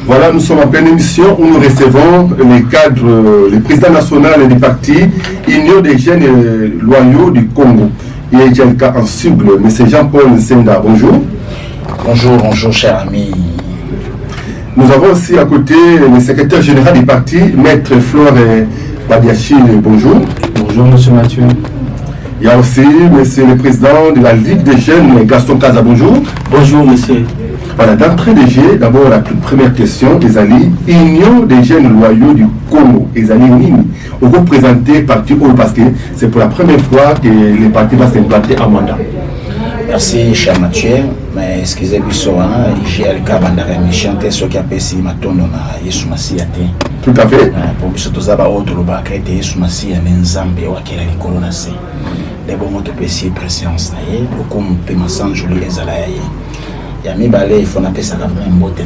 Voilà, nous sommes en pleine émission où nous recevons les cadres, le président national du parti Union des jeunes loyaux du Congo. Il y a le cas en cible, M. Jean-Paul Nsenga. Bonjour. Bonjour, cher ami. Nous avons aussi à côté le secrétaire général du parti, Maître Flore Badiachile. Bonjour. Bonjour, M. Mathieu. Il y a aussi monsieur le président de la Ligue des jeunes, Gaston Kaza. Bonjour. Bonjour, monsieur. Voilà, d'entrée de jeu, d'abord la toute première question, Ezali, Union des jeunes loyaux du Congo, Ezali Nini, on va présenter parti O parce que c'est pour la première fois que le parti va s'implanter à Mwanda. Merci, cher Mathieu. Mais excusez-moi, IGLK Bandara Michante, ce qui a passé ma tonne na Yesu Masia. Tout à fait. Pour que ce soit autre loba qui a été Yesu Masia, mais Nzambe ou akela les colonnes. Les bons mots de PC préséance, comme Pema San Joli et Zalaye. Yami balé il faut n'appeler ça quand même mbote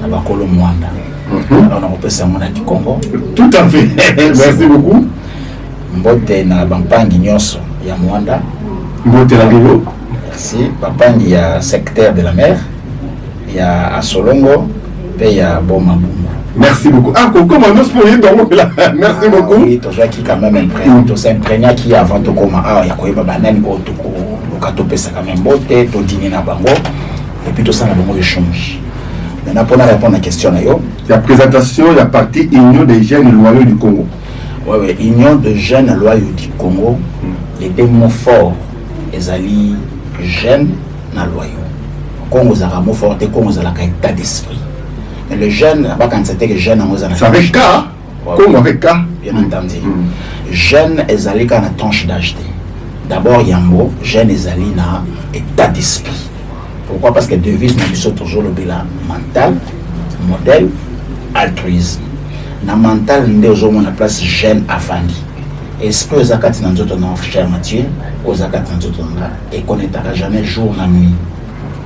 na bakolo Mwanda. Alors on appelle ça Monaki Congo. Tout à fait. Merci beaucoup. Mbote na bampangi nyonso ya Mwanda. Mbote la Guélo. Merci. Bampangi il y a secteur de la mer. Il y a Asolongo et il y a Boma Bumba. Merci beaucoup. Ah, comment nous pourrions donc là. Merci beaucoup. Oui, tu vois qui quand même imprégné. Tu sais imprégné qui avant de comment ah il y a quoi banane au tout coup. Lokato pesa quand même mbote, to dîner na bango. Et puis tout ça, on a échange. Maintenant, pour répondre à la question, la présentation, il y a parti Union des jeunes loyaux du Congo. Oui, Union des jeunes loyaux du Congo. Les deux mots forts, les alliés jeunes et loyaux. Le Congo, c'est un mot fort, le Congo, c'est un état d'esprit. Mais le jeune, quand c'était que jeune, c'est avec K. Congo avec K. Bien entendu. Jeune, les alliés qui ont une tranche d'âge. D'abord, il y a un mot, jeune, les alliés dans état d'esprit. Pourquoi? Parce que devise nous sommes toujours le bilan mental, modèle, altruisme. Dans le mental, nous avons la place jeune afandi. Esprit aux akati dans notre nom, cher Mathieu, aux akati dans notre nom, et qu'on n'étara jamais jour na nuit.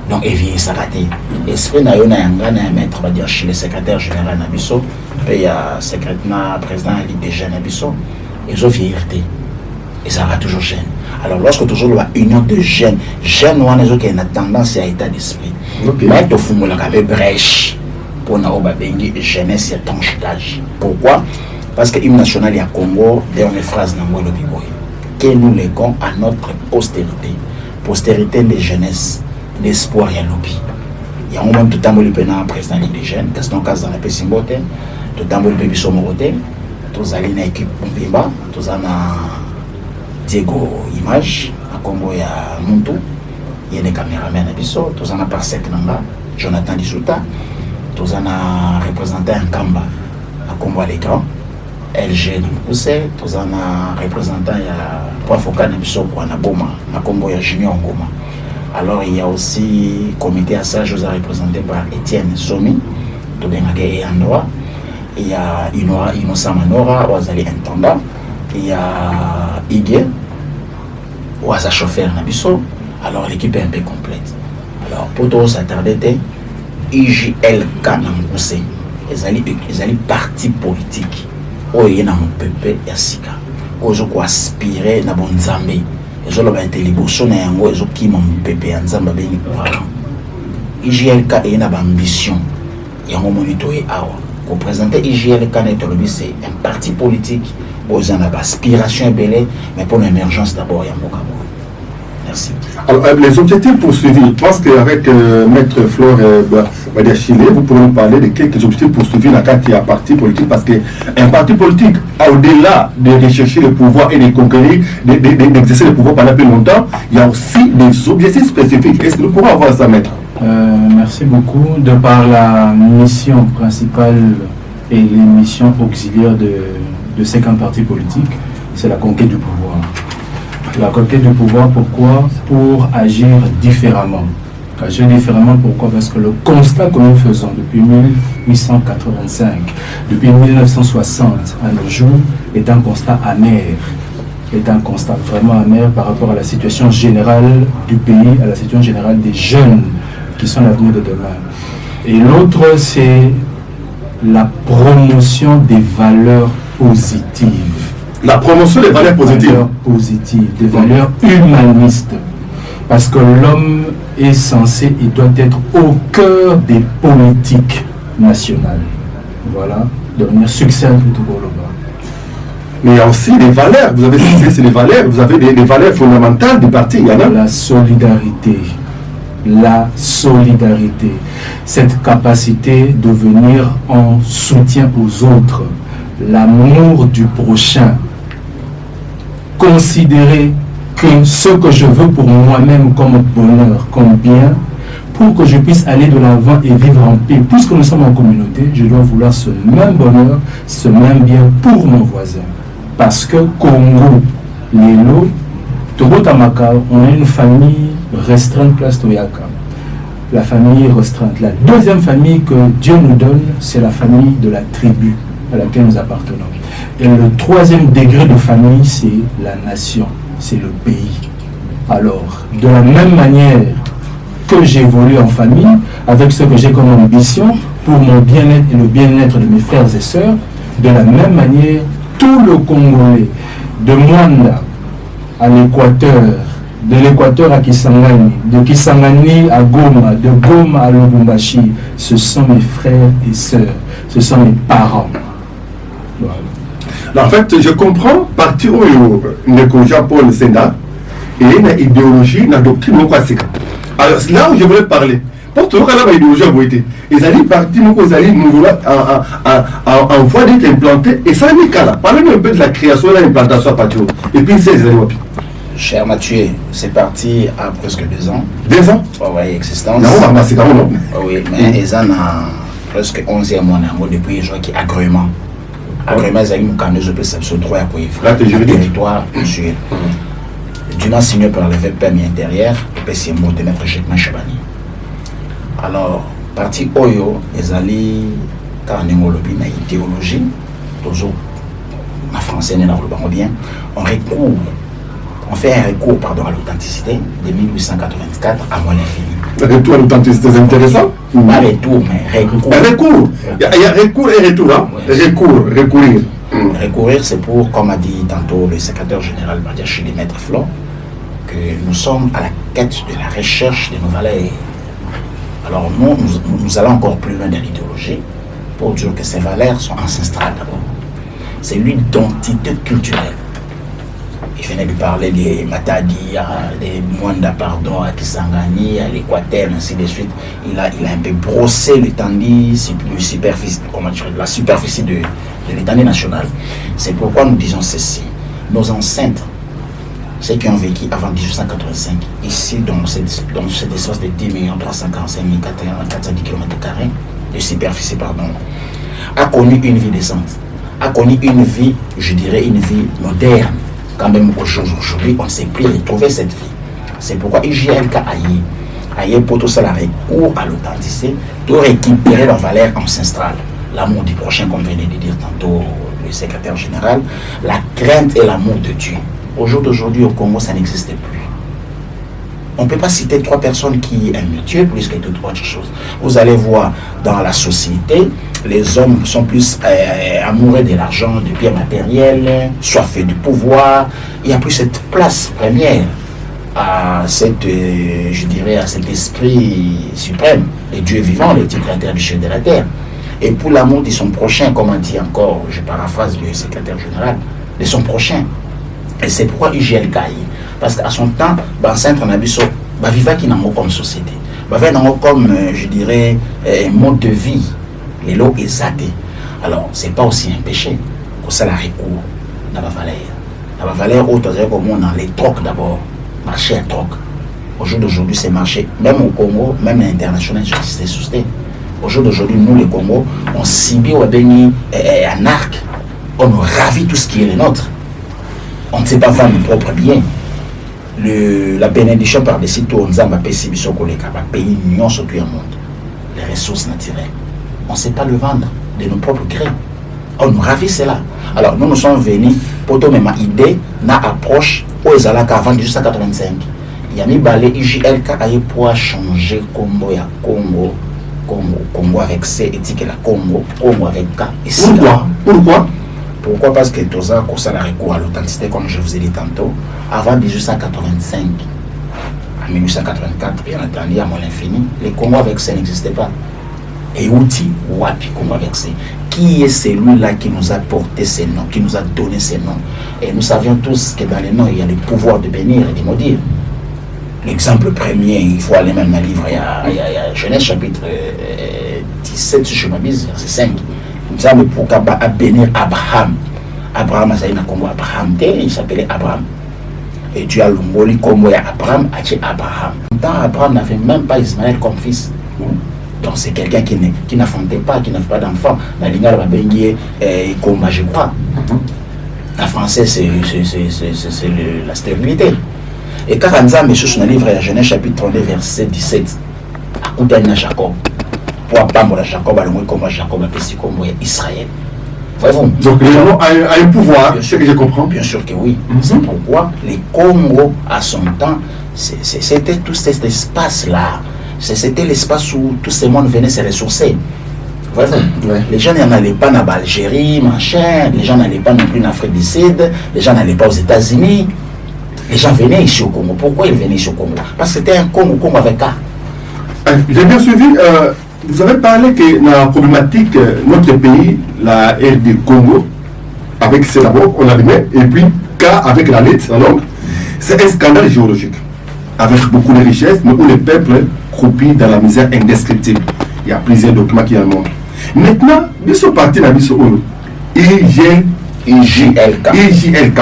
Donc, éveiller sa raté. Esprit na yo na yanga na maître va dire chez le secrétaire général Nabiso, puis il y a secrétaire président de la Ligue des jeunes Nabiso, ils ont fierté. Et ça va toujours jeune. Alors, lorsque toujours la union de jeunes, jeunes ont une tendance à état d'esprit. Mais il faut que brèche pour nous bengi jeunesse et tranche d'âge. Pourquoi? Parce que l'hymne national à Congo, dernière phrase dans le Biboy, que nous léguons à notre postérité. Postérité de jeunesse, l'espoir et l'oubli. Il y a un moment tout le temps le président des jeunes, Gaston Kaza dans la Pessimbote, tout le temps le bébé Somobote, tous allés dans l'équipe Pompimba, tous allés Diego Image, à Congo il y a Muntu, il y a des caméramans à Bisso, tous en a par sec nanga, Jonathan Disuta, tous en a représenté un Kamba à Congo à l'écran, LG Namukuse, tous en a représenté un Poifoka Nabiso pour un Boma, à Congo il y a Junior Ngoma. Alors il y a aussi comité à ça, je vous ai représenté par Étienne Somi, tout bien et Androa, il y a Innocent Manora, Oazali Intenda. Il y a Igué, ou à sa chauffeur Nabiso, alors l'équipe est un peu complète. Alors pour tous s'attarder, IJLK Namgousé, ils allaient parti politique, où il y a un peuple et Sika, où ils ont aspiré à bon Zambé, ils ont été libérés, ils ont qui mon peuple et Nzamba béni courant. IJLK a une ambition, il y a un monitorer à pour présenter IJLK, c'est un parti politique. Aux aspirations belées, mais pour l'émergence d'abord, il y a beaucoup. Merci. Alors, les objectifs poursuivis, je pense qu'avec Maître Flore Badiachile, vous pourrez nous parler de quelques objectifs poursuivis dans quand il y a un parti politique, parce qu'un parti politique, au-delà de rechercher le pouvoir et de conquérir, d'exercer le pouvoir pendant plus longtemps, il y a aussi des objectifs spécifiques. Est-ce que nous pourrons avoir ça, Maître? Merci beaucoup. De par la mission principale et les missions auxiliaires de ces camps partis politiques, c'est la conquête du pouvoir. La conquête du pouvoir, pourquoi? Pour agir différemment. Agir différemment, pourquoi? Parce que le constat que nous faisons depuis 1885, depuis 1960 à nos jours, est un constat amer. Est un constat vraiment amer par rapport à la situation générale du pays, à la situation générale des jeunes qui sont l'avenir de demain. Et l'autre, c'est la promotion des valeurs positives. La promotion des valeurs positives. Des valeurs humanistes. Parce que l'homme est censé, il doit être au cœur des politiques nationale. Voilà, de manière succincte tout pour le bas. Mais il y a aussi des valeurs. Vous avez cité, c'est les valeurs. Vous avez des valeurs fondamentales du parti. Il y en a. La solidarité. La solidarité. Cette capacité de venir en soutien aux autres. L'amour du prochain. Considérer que ce que je veux pour moi-même comme bonheur, comme bien, pour que je puisse aller de l'avant et vivre en paix. Puisque nous sommes en communauté, je dois vouloir ce même bonheur, ce même bien pour mon voisin. Parce que Congo, Lelo, Togo Tamaka, on a une famille restreinte, place Toyaka. La famille restreinte. La deuxième famille que Dieu nous donne, c'est la famille de la tribu à laquelle nous appartenons. Et le troisième degré de famille, c'est la nation, c'est le pays. Alors, de la même manière que j'évolue en famille, avec ce que j'ai comme ambition, pour mon bien-être et le bien-être de mes frères et sœurs, de la même manière, tout le Congolais, de Mwanda à l'Équateur, de l'Équateur à Kisangani, de Kisangani à Goma, de Goma à Lubumbashi, ce sont mes frères et sœurs, ce sont mes parents. Voilà. En fait, je comprends parti où le Japon, le Sénat, et une idéologie, une doctrine. Alors, là où je voulais parler, pour tout le monde, l'idéologie a été. Ils allaient partir, nous allaient nous en voie d'être implantés, et ça n'est qu'à là. Parlez-nous un peu de la création et de l'implantation à partir. Et puis, c'est les années. Cher Mathieu, c'est parti à presque 2 ans. 2 ans? Oui, existence. Non, c'est quand même non. Oui, mais ils ont presque 11e mois depuis les gens qui agrément. Agrément, ils ont eu un je peux ce droit à pouvoir le territoire sur du signé par le permis intérieur et puis c'est mot de notre Jacques Chabani. Alors, parti Oyo, ils allaient car nous avons une idéologie, toujours en français, nous l'avons bien, on fait un recours à l'authenticité de 1884 à moins l'infini. Retour à l'authenticité, c'est intéressant. Pas retour, mais recours. Un recours. Il y a recours et retour. Hein? Ouais. Recourir. Recourir, c'est pour, comme a dit tantôt le secrétaire général Badiachili Maître Flo, que nous sommes à la quête de la recherche de nos valeurs. Alors nous allons encore plus loin dans l'idéologie pour dire que ces valeurs sont ancestrales d'abord. C'est l'identité culturelle. Il venait de parler des Matadi, des Mwanda, pardon, à Kisangani, à l'Équateur, ainsi de suite. Il a un peu brossé l'étendue, la superficie de l'étendue nationale. C'est pourquoi nous disons ceci. Nos ancêtres, ceux qui ont vécu avant 1885, ici, dans cet espace de 10 345 410 km2 de superficie, pardon, a connu une vie décente, a connu une vie, je dirais, une vie moderne. Quand même aujourd'hui, on ne sait plus retrouver cette vie. C'est pourquoi IGLK aille pour tout ça la recours à l'authenticité, de récupérer leur valeur ancestrale. L'amour du prochain, comme venait de dire tantôt le secrétaire général, la crainte et l'amour de Dieu. Au jour d'aujourd'hui, au Congo, ça n'existe plus. On ne peut pas citer 3 personnes qui aiment Dieu plus que toute autre chose. Vous allez voir dans la société, les hommes sont plus amoureux de l'argent, du bien matériel, soifés du pouvoir. Il n'y a plus cette place première à je dirais, à cet esprit suprême, le Dieu vivant, le créateur du ciel de la terre. Et pour l'amour de son prochain, comme on dit encore, je paraphrase le secrétaire général, de son prochain. Et c'est pourquoi IGLK, parce qu'à son temps, on a vu ça, vivre qui n'a pas comme société, comme, je dirais, un mode de vie, les lots exatés. Alors, ce n'est pas aussi un péché que ça la recours dans la valeur. Dans la valeur, autre, comme on a les trocs d'abord, marché à troc. Au jour d'aujourd'hui, c'est marché, même au Congo, même à l'international, c'est soutenu. Au jour d'aujourd'hui, nous, les Congo, on subit un arc, on nous ravit tout ce qui est le nôtre. On ne sait pas faire nos propres biens. La bénédiction par-dessus tout, on a pays union sur tout le monde. Les ressources naturelles. On ne sait pas le vendre de nos propres grés. On nous ravit cela. Alors nous sommes venus pour donner ma idée, na approche aux Zalaka avant 1885. Il y a mis balé IJLK pour changer Congo et Congo avec C et que la Congo avec K. Pourquoi? Parce que tout ça, ça a recours à l'authenticité, comme je vous ai dit tantôt, avant 1885. En 1884, bien entendu, à mon infini, les Congo avec ça n'existait pas. Et outil, wapi, comment verser. Qui est celui-là qui nous a porté ces noms, qui nous a donné ces noms? Et nous savions tous que dans les noms, il y a le pouvoir de bénir et de maudire. L'exemple premier, il faut aller même dans le livre, il y a Genèse chapitre 17, si je m'abuse, verset 5. Nous avons pourquoi bénir Abraham. Abraham, il s'appelait Abraham. Et Dieu a l'ongoli comme Abraham, Abraham. Abraham n'avait même pas Ismaël comme fils. Donc c'est quelqu'un qui n'affrontait pas, qui n'avait pas d'enfant. Dans l'Ingal, combat, je crois. En français, c'est la stérilité. Et quand on a mis sur le livre de Genèse chapitre 32, verset 17, à côté de Jacob, pour apprendre Jacob, comme Jacob a péché comme Israël. Voyez-vous? Donc les gens ont un pouvoir, ce que je comprends. Bien sûr que oui. C'est pourquoi les Congo, à son temps, c'était tout cet espace-là. C'était l'espace où tout ce monde venait se ressourcer. Voyez-vous? Ouais. Les gens n'allaient pas en Algérie, machin. Les gens n'allaient pas non plus en Afrique du Sud. Les gens n'allaient pas aux États-Unis. Les gens venaient ici au Congo. Pourquoi ils venaient ici au Congo? Parce que c'était un Congo avec A. J'ai bien suivi. Vous avez parlé que la problématique, notre pays, la RD Congo, avec C d'abord, on l'admet, et puis K avec la lettre, alors, c'est un scandale géologique, avec beaucoup de richesses, mais où le peuple croupit dans la misère indescriptible. Il y a plusieurs documents qui en montrent. Maintenant, nous sommes partis dans le IJLK.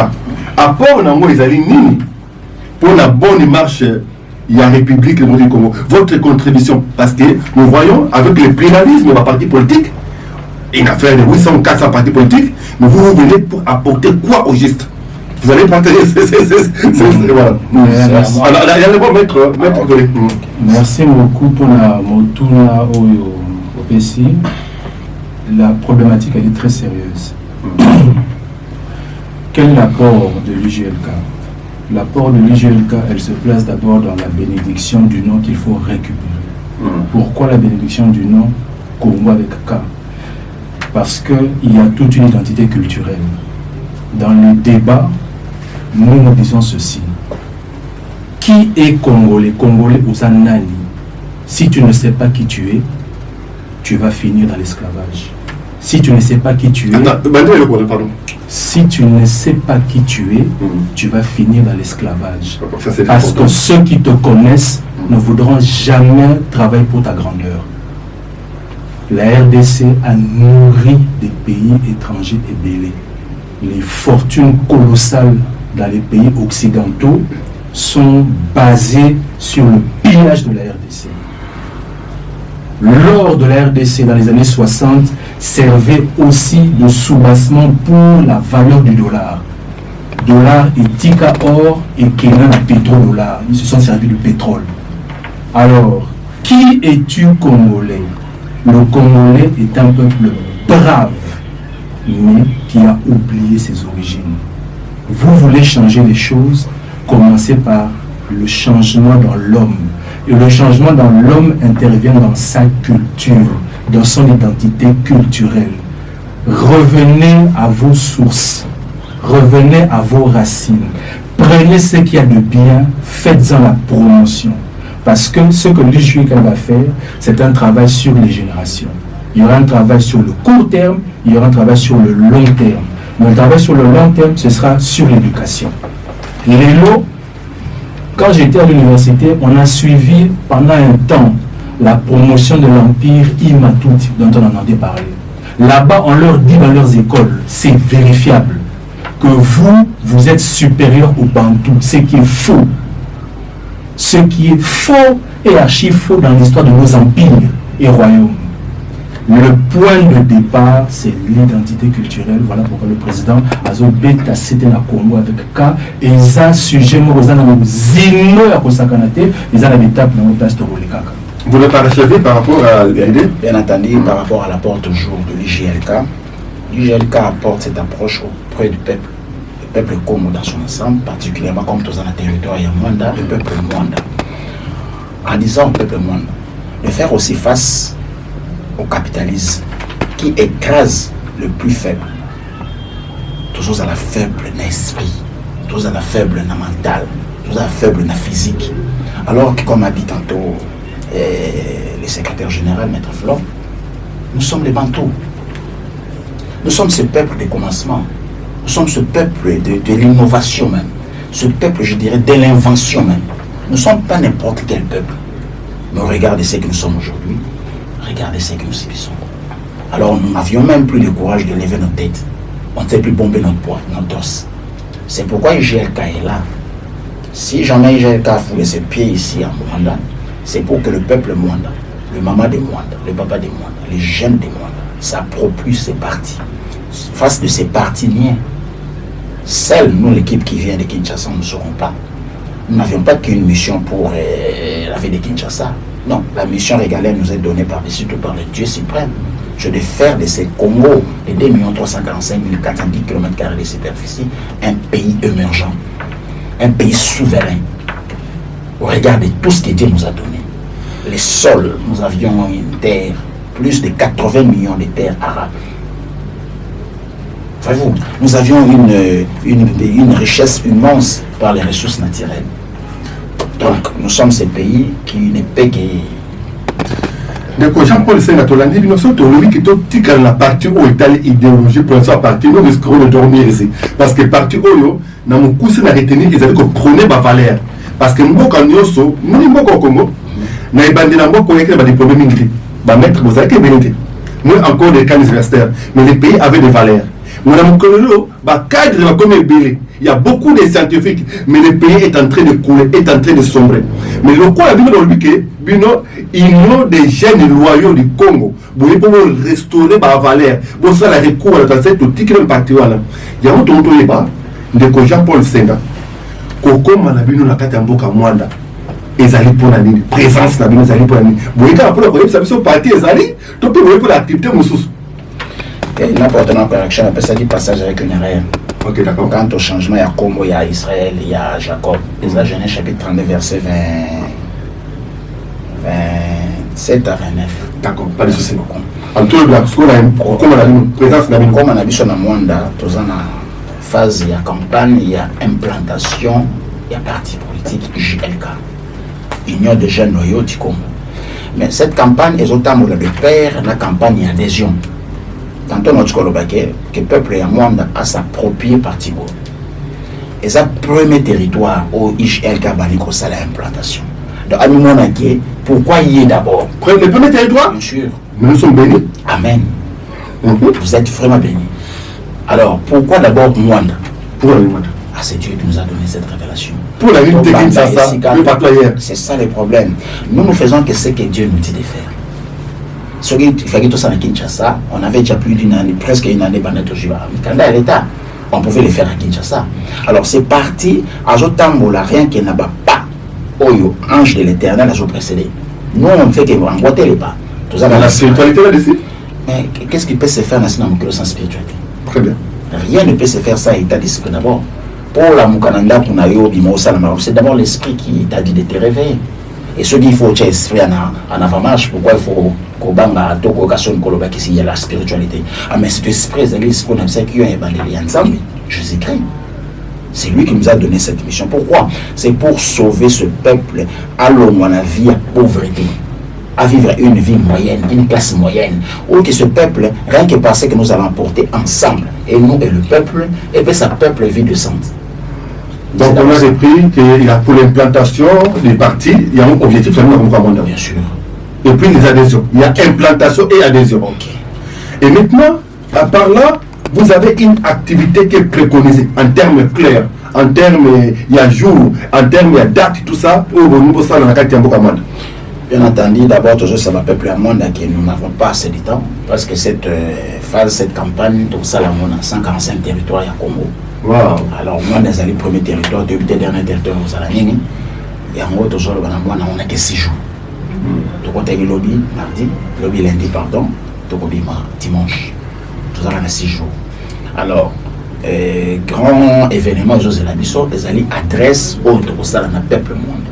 Après, on a les alignés pour la bonne marche. Il y a la République du Congo. Votre contribution, parce que nous voyons avec le pluralisme de la partie politique, une affaire de 800-400 partis politiques, mais vous venez pour apporter quoi au juste? Vous allez partager. Voilà. Alors, il y a le bon maître. Merci beaucoup pour la motuna au PC. La problématique, elle est très sérieuse. Quel est l'apport de l'IJLK? L'apport de l'IJLK, elle se place d'abord dans la bénédiction du nom qu'il faut récupérer. Pourquoi la bénédiction du nom Congo avec K? Parce qu'il y a toute une identité culturelle. Dans le débat, nous disons ceci. Qui est Congolais? Congolais aux Anani. Si tu ne sais pas qui tu es, tu vas finir dans l'esclavage. Si tu ne sais pas qui tu es, si tu ne sais pas qui tu es, tu vas finir dans l'esclavage. Parce que ceux qui te connaissent ne voudront jamais travailler pour ta grandeur. La RDC a nourri des pays étrangers et belés. Les fortunes colossales dans les pays occidentaux sont basées sur le pillage de la RDC. L'or de la RDC dans les années 60 servait aussi de soubassement pour la valeur du dollar. Dollar et Tika or et Kenan pétrodollar. Ils se sont servis du pétrole. Alors, qui es-tu Congolais? Le Congolais est un peuple brave, mais qui a oublié ses origines. Vous voulez changer les choses, commencez par le changement dans l'homme. Et le changement dans l'homme intervient dans sa culture, dans son identité culturelle. Revenez à vos sources, revenez à vos racines. Prenez ce qu'il y a de bien, faites-en la promotion. Parce que ce que l'IJLK va faire, c'est un travail sur les générations. Il y aura un travail sur le court terme, il y aura un travail sur le long terme. Mais le travail sur le long terme, ce sera sur l'éducation. Les lots, quand j'étais à l'université, on a suivi pendant un temps la promotion de l'empire Imatuti dont on en a parlé. Là-bas, on leur dit dans leurs écoles, c'est vérifiable, que vous êtes supérieur au Bantou, ce qui est faux. Ce qui est faux et archi faux dans l'histoire de nos empires et royaumes. Le point de départ, c'est l'identité culturelle. Voilà pourquoi le président Azobeta c'était la Congo avec K. Et ils ont sujet, ils ont zéro à Kosakanate, ils ont l'habitat dans le place de Rolikaka. Vous n'êtes pas achevé par rapport à l'idée? Bien entendu, par rapport à l'apport toujours de l'IJLK. L'IJLK apporte cette approche auprès du peuple. Le peuple Congo dans son ensemble, particulièrement comme tous dans le territoire, il y a Mwanda, le peuple Mwanda. En disant au peuple Mwanda, de faire aussi face au capitalisme qui écrase le plus faible. Toujours à la faible d'esprit, toujours à la faible na mental, toujours à la faible na physique. Alors que comme a dit tantôt le secrétaire général, Maître Flor, Nous sommes les Bantous. Nous sommes ce peuple des commencements. Nous sommes ce peuple de l'innovation même. Ce peuple, je dirais, de l'invention même. Nous ne sommes pas n'importe quel peuple. Mais regardez ce que nous sommes aujourd'hui. Regardez ce que nous subissons. Alors nous n'avions même plus le courage de lever nos têtes. On ne sait plus bomber notre poids, notre os. C'est pourquoi IGLK est là. Si jamais IGLK a foulé ses pieds ici à Mwanda, c'est pour que le peuple Mwanda, le maman des Mwanda, le papa des Mwanda, les jeunes des Mwanda, s'approprient ces partis. Face de ces partis niais, seuls nous, l'équipe qui vient de Kinshasa, nous ne serons pas. Nous n'avions pas qu'une mission pour la vie de Kinshasa. Non, la mission régalienne nous est donnée par-dessus tout par le Dieu suprême. Je vais faire de ces Congo, les 2 345 410 km² de superficie, un pays émergent, un pays souverain. Regardez tout ce que Dieu nous a donné. Les sols, nous avions une terre, plus de 80 millions de terres arabes. Voyez-vous, nous avions une richesse immense par les ressources naturelles. Donc, nous sommes ces pays qui ne paient que... Donc, Jean-Paul Sengatolandi, nous sommes tous qui sont dans la partie où est l'idéologie pour la partie, nous risquons de dormir ici. Parce que la partie où nous avons poussé à retenir qu'ils avaient prôné ma valeur. Parce que nous avons dit que nous avons au Congo, nous avons dit que nous avons des problèmes militaires. Maître, vous savez que nous avons encore des cas universitaires, mais les pays avaient des valeurs. Nous avons connu le cadre de la communauté. Il y a beaucoup de scientifiques, mais le pays est en train de couler, est en train de sombrer. Mais le quoi, il y a des jeunes loyaux du Congo. Pour restaurer la valeur, pour faire la recours à cette outil partie. Il y a un autre débat de Jean-Paul Senga. Koko Malabino na kati mboka Mwanda. Ezali pour la présence na bino ezali pour la boye ka pour la ça parti ezali to pe pour l'activité mususu. Et n'importe quelle correction, on peut ça du passage avec une erreur. Ok, d'accord. Quant au changement, il y a Congo, il y a Israël, il y a Jacob. Les Genèse chapitre 32, verset 27 à 29. D'accord, pas de souci. En tout cas, comme on a une présence dans comme on a vu sur la Mwanda, dans une phase, il y a campagne, il y a implantation, il y a parti politique, JLK, Union des jeunes noyaux du Congo. Mais cette campagne est autant de père, la campagne d'adhésion. Tantôt notre Kolobake, que le peuple à Mwanda a s'approprié parti. Et c'est le premier territoire où IGLK Baniko a l'implantation. Donc, à nous, pourquoi y est d'abord? Le premier territoire? Bien sûr. Mais nous sommes bénis. Amen. Vous êtes vraiment bénis. Alors, pourquoi d'abord Mwanda? Pour la Mwanda. Ah, c'est Dieu qui nous a donné cette révélation. Pour la ville de Kinshasa, le patoyeur. C'est ça le problème. Nous ne faisons que ce que Dieu nous dit de faire. Ce qui fait que ça à Kinshasa, on avait déjà plus d'une année, presque une année, à l'État. On pouvait le faire à Kinshasa. Alors c'est parti, à Jotambola, rien qui n'a pas, Oyo, ange de l'éternel, à précédé. Nous, on ne fait que emboîter les pas. Dans la spiritualité là-dessus? Mais qu'est-ce qui peut se faire dans le sans spiritualité? Très bien. Rien ne peut se faire ça à l'état d'esprit d'abord. Pour la Mukananda, c'est d'abord l'esprit qui t'a dit de te réveiller. Et ce qu'il faut, c'est l'esprit en avant-marche. Pourquoi il faut Kobanga, Toko, Kasson, Koloba, qu'il y a la spiritualité? Ah, mais cet esprit, c'est l'esprit qu'on a dit qu'il y a un ensemble. Jésus-Christ. C'est lui qui nous a donné cette mission. Pourquoi? C'est pour sauver ce peuple à l'homme, à la vie, à pauvreté, à vivre une vie moyenne, une classe moyenne, ou que ce peuple, rien que parce que nous allons porter ensemble, et nous et le peuple, et puis ce peuple vit de santé. Donc on a repris qu'il y a pour l'implantation des partis, il y a un objectif vraiment comme bien sûr. Et puis les adhésions. Il y a implantation et adhésion. Ok. Et maintenant, à part là, vous avez une activité qui est préconisée en termes clairs, en termes, il y a jour, en termes, il y a date, tout ça, pour nous ça dans la carte Mboka. Bien entendu, d'abord, toujours ça va peuple à monde que nous n'avons pas assez de temps, parce que cette phase, cette campagne, tout ça, on a 145 territoires à Congo. Wow. Alors, moi, on a les premiers territoires, depuis les derniers territoires, on a et en gros, toujours, on n'a que 6 jours. Tout côté le lobby, mardi, lobby lundi, pardon, tout côté dimanche. Tout ça, on a 6 jours. Alors, grand événement, José Labisso, les alliés adressent autres, tout ça, on a peuple monde.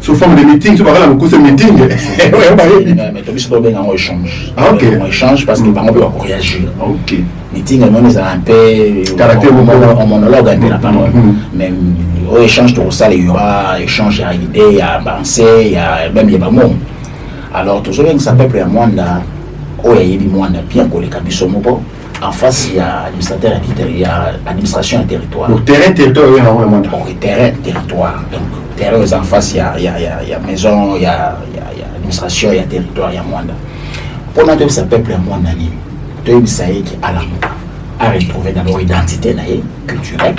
Sous forme de meeting, tu vas voir beaucoup de meeting. Mais tu vas bien en échange. Ah, ok. On échange parce que par exemple, on peut réagir. Ok. Meeting, on est un peu. Caractère on monologue un peu la parole. Mais au échange, tout ça, il y aura échange, il y a idée, il y a pensée, il y a même il y a mots. Alors, toujours bien que ça peuple à Mwanda, Oyebi Mwanda bien pour les Kabisomobo. En face, il y a administration et territoire. Donc, terrain, territoire, oui, non, Mwanda. Bon, terrain, territoire. Donc, terrain, en face, il y a maison, il y a administration, il y a territoire, il y a Mwanda. Pour notre peuple, Mwanda, il y a retrouver d'abord l'identité culturelle.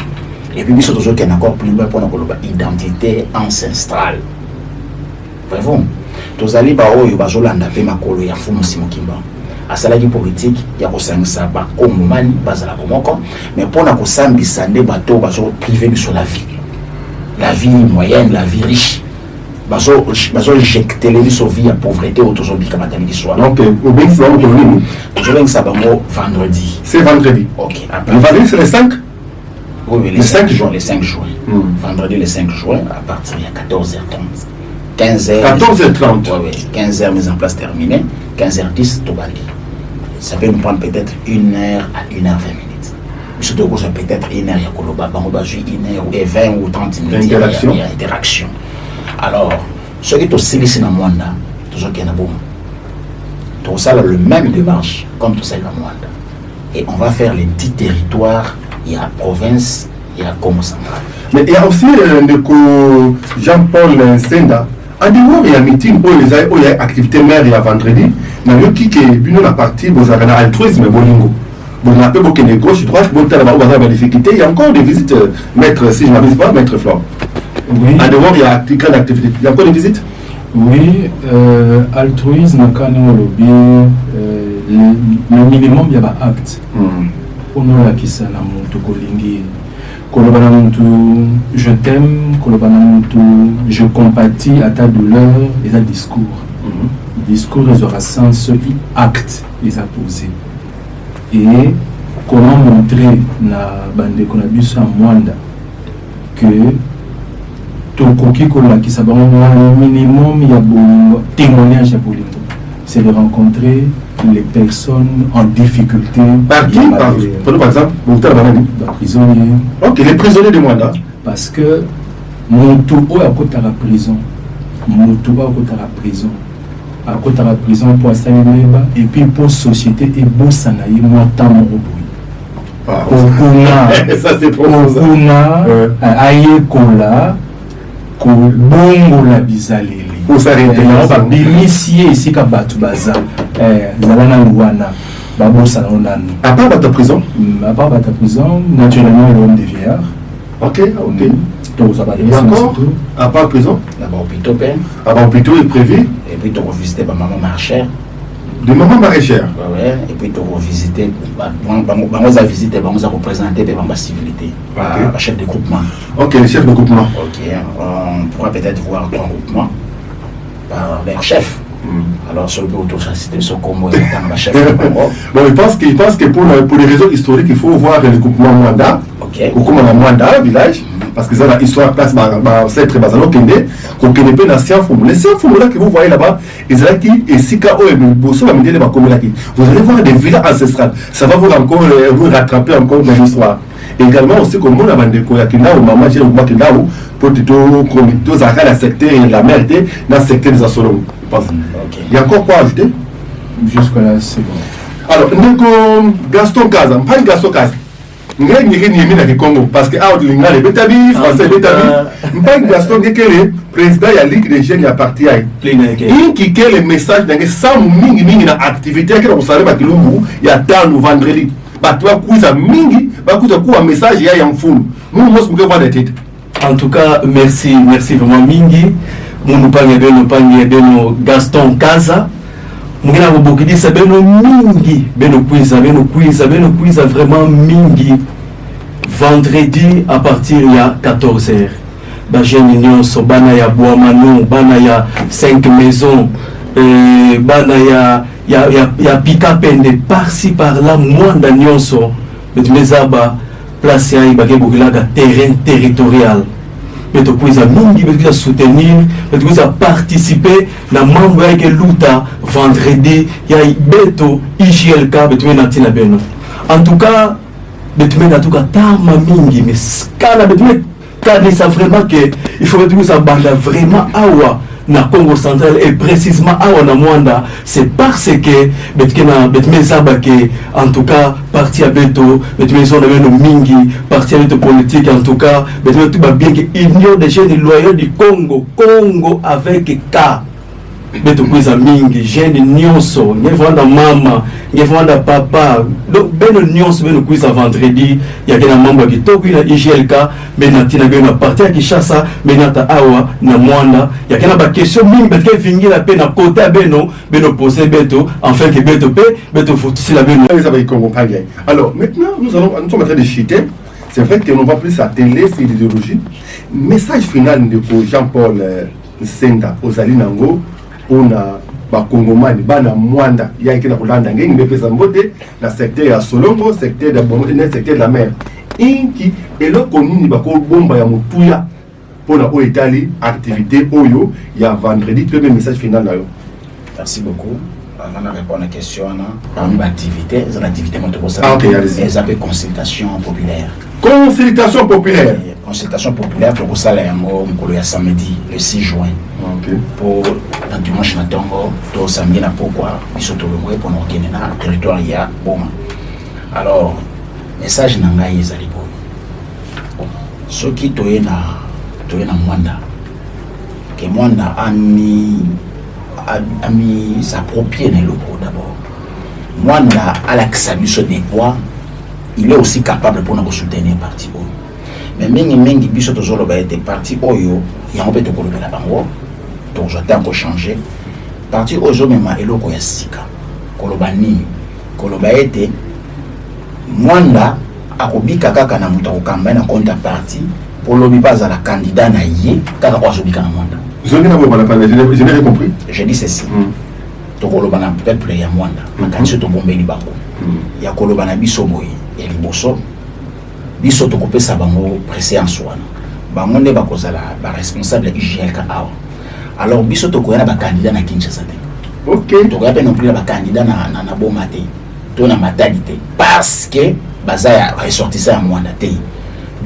Et puis, il y a encore plus loin pour l'identité ancestrale. Voyez-vous, tous allez par où il y a makolo ya fumu simokimba. À cela qui politique, il y a aussi un sabbat comme mani basé la bomoko, mais pour la kosambi sande bateau baso privé sur la vie moyenne, la vie riche. Baso injecter les vie à pauvreté autour de la soir. Donc, au bien c'est vraiment je vais savoir vendredi. C'est vendredi. Ok. Le vendredi c'est le 5. Oui, les 5 juin. Les 5 juin. Vendredi le 5 juin à partir de 14h30. 15h. 14h30. Oui, 15h mise en place terminée. 15h10 tout bali. Ça peut nous prendre peut-être 1h à 1h20 minutes. Surtout que ça peut être 1h à Koloba, on va jouer 1h ou 20 ou 30 minutes. Interaction. Il y a interaction. Alors, ceux qui sont ici dans le monde, toujours qui est bon. Tout ça le même démarche comme tout ça dans le monde. Et on va faire les 10 territoires. Il y a province, il y a Congo central. Mais il y a aussi Jean-Paul Senda. En dehors, il y a un meeting où il y a activité mère il y a vendredi. Mais il y a la partie où il y a altruisme. On a peu beaucoup de gauche, droite, il y a encore des visites, maître, si je ne m'abuse pas, maître Flore. Oui. En dehors, il y a une grande activité. Il y a encore des visites? Oui, altruisme, quand on lobby, le minimum, il y a un acte. On a qui ça, je t'aime, je compatis à ta douleur et ta discours. Discours de sens, acte, ils a posé. Et comment montrer na bande qu'on a vu sur Mwanda que ton coquille qui s'abat un minimum, il y a bon témoignage à Bolingo. C'est de rencontrer les personnes en difficulté. Par qui? Par exemple, les prisonniers. Ok, les prisonniers de Mwanda. Parce que mon tout à côté de la prison. Mon tout à côté de la prison. À côté de la prison pour installer et puis pour société et pour s'anaïr, moi, tant mon bruit. Ça c'est pour ça. Aïe Kola, Bongo la bizaleli. Pour s'arrêter. Initié ici qu'à Batubaza, Zalana Luana, Babosa Onan. À part ta prison? À part ta prison, naturellement, l'homme des vieillards. Ok. Donc, ça va et encore, à part prison? D'abord, hôpital. Hôpital est prévu. Et puis, tu vas visiter ma maman maraîchère. De maman maraîchère? Oui, et puis tu vas visiter. On va visiter, on va représenter ma civilité. Le chef de groupement. Ok, le chef de groupement. Ok, on pourra peut-être voir ton groupement par leur chef. Alors, sur le bureau, c'était ce Congo et le chef de Congo. Bon, je pense que pour les raisons historiques, il faut voir le groupement Mwanda. Ok. Au groupement Mwanda, village. Parce que ça, la histoire place, c'est très basalo Kende. Qu'on connaît pas dans Sian Foumou. Les Sian Foumou là que vous voyez là-bas, ils ont qui et Sika O et Bosso, va me dire les vous allez voir des villas ancestrales. Ça va vous encore vous rattraper encore dans l'histoire. Également aussi, comme on a vendu Koyakina ou Maman J'ai ou Makindao, pour tout ça, la secteur et la merde dans le secteur des Assolons. Il y a encore quoi à ajouter? Jusque-là, c'est bon. Alors, nous, Gaston Kaza, pas Gaston Kaza. Nous avons dit Congo parce que nous avons les Betabi, Français Betabi. Pas Gaston qui est le président de la Ligue des Jeunes, il y a parti à il qui est le message dans les 100 mingi na activité qui est savez que il y a tant nous vendredi. Tu as cousu mingi, tu as cousu un message, il y a un fou. Nous, nous voir des titres. En tout cas, merci vraiment mingi. Nous parlons de Gaston Kaza. Mungina Bobokidi c'est beno mingi, beno quiza vraiment mingi. Vendredi à partir il y a 14h. Bajeni Nyonso, bana ya Boamano, bana ya 5 maisons, bana ya Pikapende, par-ci par-là, Mwanda Nyonso, Mezaba, place ya Ibake Bokilaga, terrain territorial. Mais tu peux soutenir, tu peux participer à membre avec Luta vendredi, il y a Beto, IGLK, en tout cas, tu mets en tout cas Tama Mingi, mais Scala, tu mets ça vraiment que il faut que tu ça banda vraiment awa na Congo central et précisément à Mwanda, c'est parce que en tout cas parti à Beto, mingi parti à Beto politique en tout cas bien que union des jeunes loyaux du Congo avec K Beto kuiza mingi jeune nyonso ngevanda mama ngevanda papa donc beno nyonso beno kuiza vendredi ya kena mambo kitoko na IGLK benatina beno parti ya Kishasa benata awa na Mwanda ya kena ba question mingi betke vingira pe na côté beno poser Beto enfin que Beto foutisi la beno. Alors maintenant nous sommes en train de chuter. C'est vrai que l'on va plus s'atteler sur l'idéologie. Message final de Jean-Paul Senda Ozali Nango pour ba Congomani bana Mwanda ya ikina kulanda ngengi bepesa mbote na secteur ya Solongo, secteur de Bongo, secteur de la mer. Inki eloko nini bako bomba ya mutuya pour na Italie activité oyo ya vendredi premier message final là yo. Merci beaucoup. Avant de répondre à la question, parmi les activités, les activités les appels consultation populaire. Consultation populaire. Consultation populaire pour ça, le samedi, le 6 juin. Pour un dimanche, pour samedi, pourquoi ils sont au pour nous gagner dans le territoire. Alors, message n'a les alibo. Ceux qui tournent na Mwanda, que Mwanda a mis s'approprier les locaux d'abord. Mwanda a l'accès des poids, il est aussi capable pour nous soutenir parti haut. Mais mengi biso toujours le été parti oyo, il y a un peu de colonel la bango, donc j'attends pour changer. Parti oyo même et loko ya sika. Kolobani, koloba été Mwanda akobika kaka na muta okamba na compte parti pour lobi pas à la candidat na yé kaka kwa zobika na Mwanda. Je n'ai rien compris. Je dis ceci. Tokoloba na peuple ya Mwanda. Makanisi to bombeli bako. Ya koloba na biso boye. Ya liboso. Biso to kopesa bango préséance wana. Bango ne bakozala ba responsable IGLK awa. Alors biso to koyana ba candidat na Kinshasa te. OK. To koyana non plus ba candidat na Boma te. To na matalité parce que baza ya ressortissant ya Mwanda te.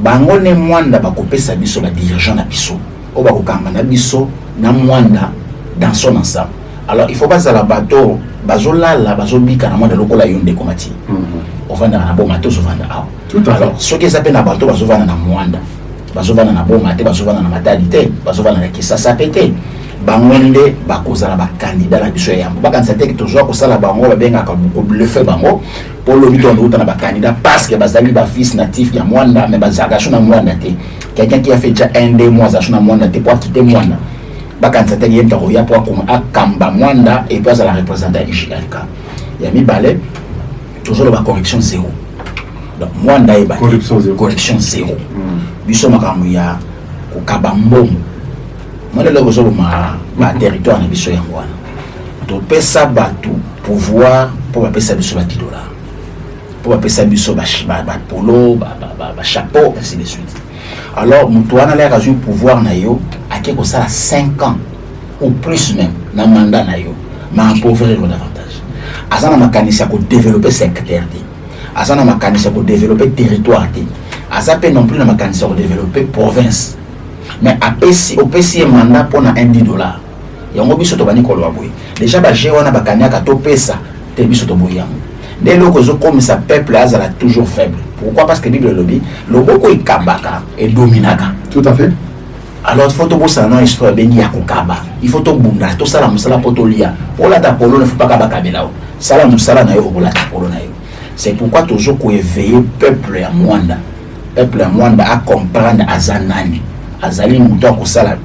Bango ne Mwanda bakopesa biso ba dirigeant na biso. On va na biso na Mwanda dans son ensemble. Alors il faut pas à la bateau bazola la bazobika na Mwanda lokola yonde komati. On va na Boma to so vanda awa. Alors ce qui s'appelle na bateau bazovana na Mwanda. Bazovana na Boma te bazovana na matalité, bazovana na Kisasa pété. Bangonde bakozala ba candidat na biso yambo. Ba kanisa te que toujours ko sala bango ba benga ka ko bluffer bango pour le bito ndo na ba candidat parce que bazali ba fils natif ya Mwanda mais bazaka na Mwanda te. Quelqu'un qui a fait déjà 1-2 mois à son Mwanda pour quitter Mwanda. Bakanisa te yenta ko ya pour comme akamba Mwanda et puis à la représenter IGLK. Ya mi balé toujours la correction zéro. Donc Mwanda est correction zéro. Biso makambo ya ko kabambom. Moi le logo ma territoire na biso ya Mwanda. To pesa batu pouvoir pour pesa biso ba $10. Pour pesa biso ba polo, ba chapeau ainsi de suite. Alors Moutouana a eu pouvoir na yo à quelque ça 5 ans ou plus même na mandat na yo mais appauvrir davantage. Azana makanisi ko développer secteur té. Azana makanisi ko développer territoire té. Azape non plus na makanisi ko développer province. Mais au PC mandat pour na $10. Yango biso to bani ko lo aboy. Déjà ba jewana bakanyaka to pesa te biso to boyango. Dès lors que comme ça peuple azala toujours faible. Pourquoi? Parce que la Bible le dit, le boko est kabaka et dominaka. Tout à fait. Alors il faut que ça non histoire béni à kokaba. Il faut que bunda to sala musala potolia. Pour la tapolo ne faut pas kabaka belao. Sala musala na yo pour la tapolo na yo. C'est pourquoi toujours qu'on éveiller peuple à Mwanda. Peuple à Mwanda à comprendre azanani. Azali muto ko sala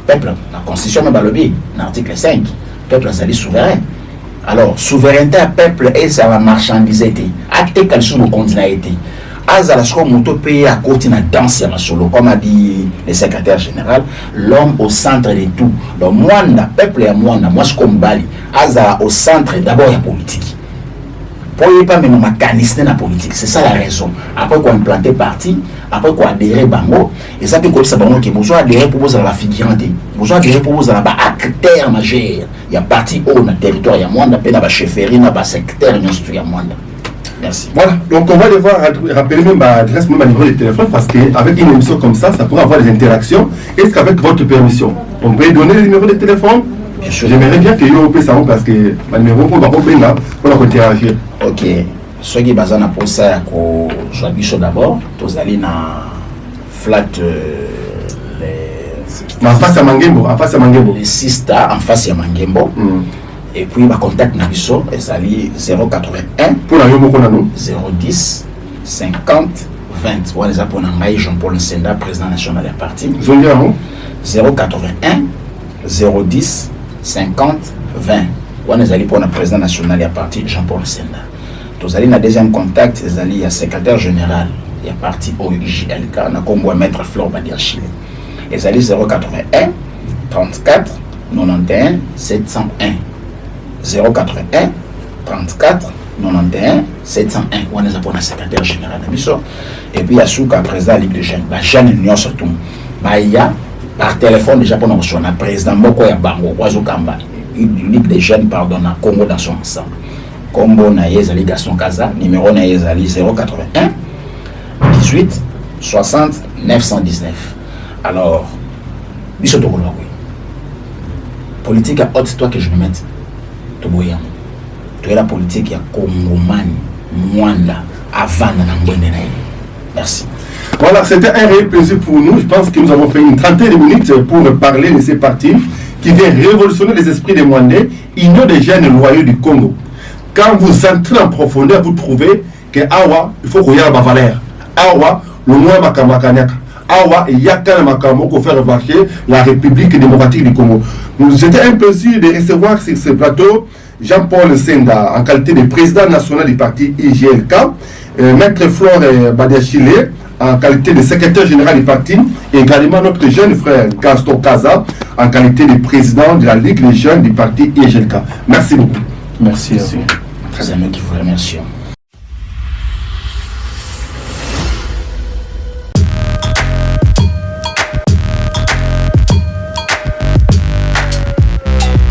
peuple la constitution me balobi l'article 5. Peuple azali souverain. Alors, souveraineté à peuple et ça va marchandiser. Acte quel sur le continent été. Azala ce qu'on pays à côté na danse ya masolo comme a dit le secrétaire général, l'homme au centre de tout. Donc Mwanda, peuple et Mwanda, moi je comme Bali, Azala au centre d'abord la politique. Pour y pas même mécanisme la politique, c'est ça la raison. Après qu'on implanter parti, après qu'on adhérer bango, et ça peut comme ça bango qui besoin adhérer pour vous à la figurante, besoin adhérer pour vous à la acteur majeur. Il y a parti au na territoire ya Mwanda, pe na ba chefferie na ba secteur industriel ya Mwanda. Merci. Voilà, donc on va devoir rappeler même l'adresse, même un numéro de téléphone, parce qu'avec une émission comme ça pourrait avoir des interactions. Est-ce qu'avec votre permission, on peut donner le numéro de téléphone? Bien sûr. J'aimerais bien que vous puissiez savoir parce que le numéro, on va pas pour interagir. Ok. Ceux qui basent na pour ça, d'abord, tous allez na flat En face à Mangembo. les 6 stars en face à Mangembo. Et puis ma contact na biso ezali 081 pour la yomo qu'on a nous 010 50 20. Voilà ça pour Nangaï Jean-Paul Nsenda, président national du parti. 081 010 50 20. Voilà ça pour le président national du parti Jean-Paul Nsenda. Tous allez na deuxième contact ezali ya secrétaire général du parti OIJLK na Kombo maître Flore Badiachile. Ezali 081 34 91 701. 081 34 91 701. On est pour le secrétaire général de Bisso. Et puis il y a Souka, président de la Ligue des Jeunes. Les jeunes union surtout. Il y a par téléphone déjà pour nous le président Moko Yabango, Wazukamba, Ligue des Jeunes, pardon, à Congo dans son ensemble. Combo na Yezali Gaston Kaza, numéro na Yezali 081 18 60 919. Alors, Bisso Tokolo, politique à haute, toi que je me mette. Tu es la politique ya Congomani, Mwanda, avant de Merci. Voilà, c'était un réel plaisir pour nous. Je pense que nous avons fait une trentaine de minutes pour parler de ces partis qui viennent révolutionner les esprits des Mwandais, Union des jeunes loyaux du Congo. Quand vous entrez en profondeur, vous trouvez que Awa, il faut qu'il y ait ma valeur. Awa, le moins Makamakanyaka. Awa, il y a qu'un Makambo pour faire marcher la République démocratique du Congo. C'était un plaisir de recevoir sur ce plateau Jean-Paul Nsenda en qualité de président national du parti IGLK, Maître Flore Badiachile en qualité de secrétaire général du parti, et également notre jeune frère Gaston Kaza en qualité de président de la Ligue des jeunes du parti IGLK. Merci beaucoup. Merci à vous. Très aimé qui vous remercie.